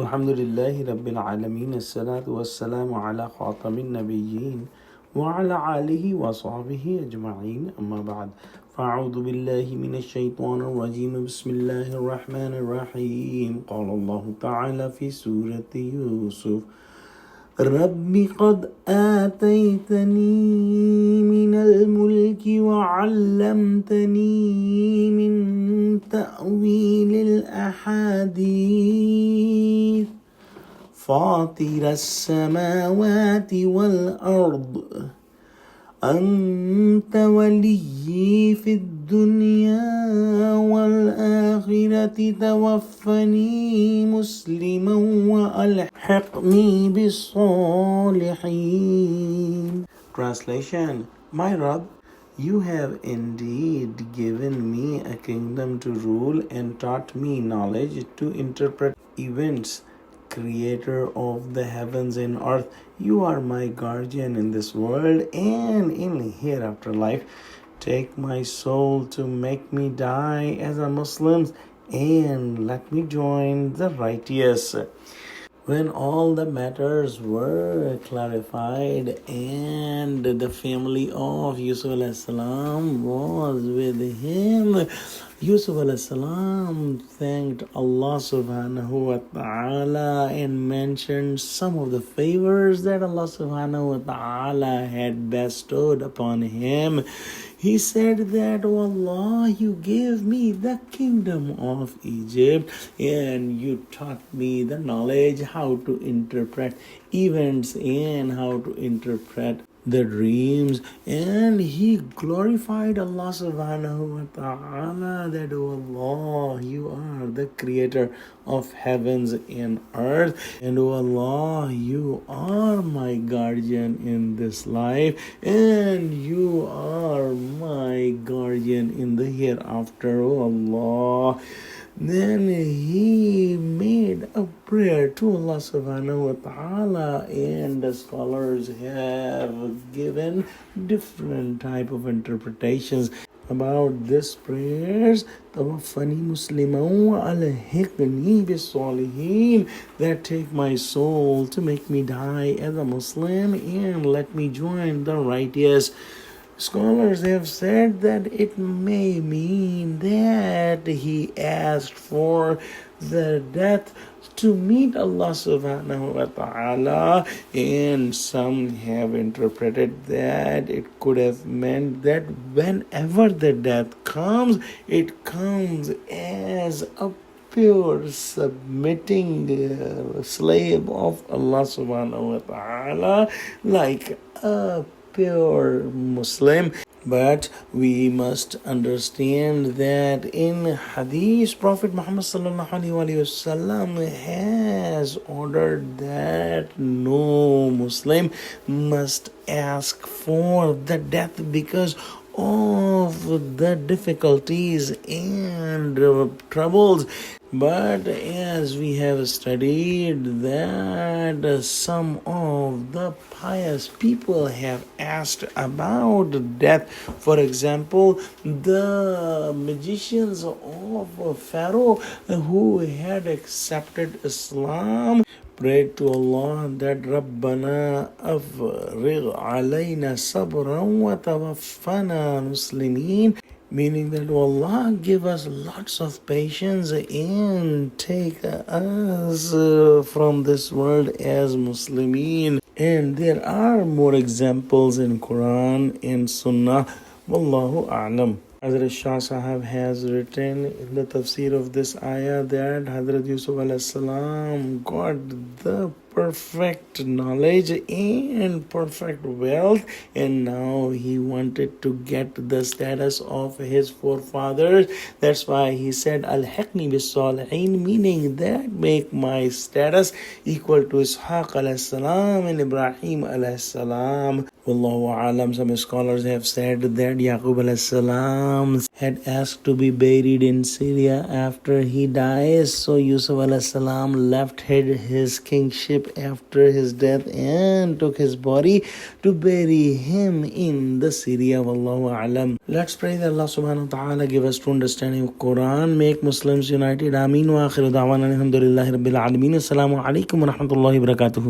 Alhamdulillahi Rabbil Alameen. As-salatu was-salamu ala khatamin nabiyyin wa ala alihi wa sahbihi ajma'in. Amma ba'd. Fa'udhu billahi minash shaytanir rajim. Bismillahir rahmanir rahim. Qala Allahu ta'ala fi surati Yusuf. رب قد آتيتني من الملك وعلمتني من تأويل الأحاديث فاطر السماوات والأرض أنت وليي في الدنيا والآخرة توفني مسلما وألحقني بالصالحين. Translation: My Rabb, you have indeed given me a kingdom to rule and taught me knowledge to interpret events. Creator of the heavens and earth, you are my guardian in this world and in hereafter life. Take my soul to make me die as a Muslim and let me join the righteous. When all the matters were clarified and the family of Yusuf alayhi salam was with him, Yusuf alayhi salam thanked Allah subhanahu wa ta'ala and mentioned some of the favors that Allah subhanahu wa ta'ala had bestowed upon him. He said that, "Oh Allah, you gave me the kingdom of Egypt and you taught me the knowledge how to interpret events and how to interpret the dreams." And he glorified Allah subhanahu wa ta'ala that, "Oh Allah, you are the creator of heavens and earth, and oh Allah, you are my guardian in this life and you are my guardian in the hereafter, oh Allah." Then he made a prayer to Allah subhanahu wa ta'ala, and the scholars have given different type of interpretations about this prayers. Tawaffani musliman wa alhiqni bis-salihin, that take my soul to make me die as a Muslim and let me join the righteous. Scholars have said that it may mean that he asked for the death to meet Allah subhanahu wa ta'ala, and some have interpreted that it could have meant that whenever the death comes, it comes as a pure submitting slave of Allah subhanahu wa ta'ala, like a pure Muslim. But we must understand that in Hadith, Prophet Muhammad sallallahu alaihi wasallam has ordered that no Muslim must ask for the death because of the difficulties and troubles. But as we have studied that some of the pious people have asked about death. For example, the magicians of Pharaoh who had accepted Islam prayed to Allah that Rabbana afrigh alayna sabran wa tawaffana muslimin, meaning that, "Oh Allah, give us lots of patience and take us from this world as Muslimin." And there are more examples in Quran and Sunnah. Wallahu a'lam. Hazrat Shah Sahab has written in the tafsir of this ayah that Hazrat Yusuf alayhi salam got the perfect knowledge and perfect wealth, and now he wanted to get the status of his forefathers. That's why he said alhiqni bis-salihin, meaning that make my status equal to Ishaq alayhi salam and Ibrahim alayhi salam. Wallahu alam, some scholars have said that Yaqub alayhi salam had asked to be buried in Syria after he dies. So Yusuf alayhi salam left his kingship after his death and took his body to bury him in the Syria. Wallahu alam. Let's pray that Allah subhanahu wa ta'ala give us true understanding of Quran, make Muslims united. Ameen wa akhiru da'wana alhamdulillahi rabbil alameen. Assalamu alaikum wa rahmatullahi wa barakatuhu.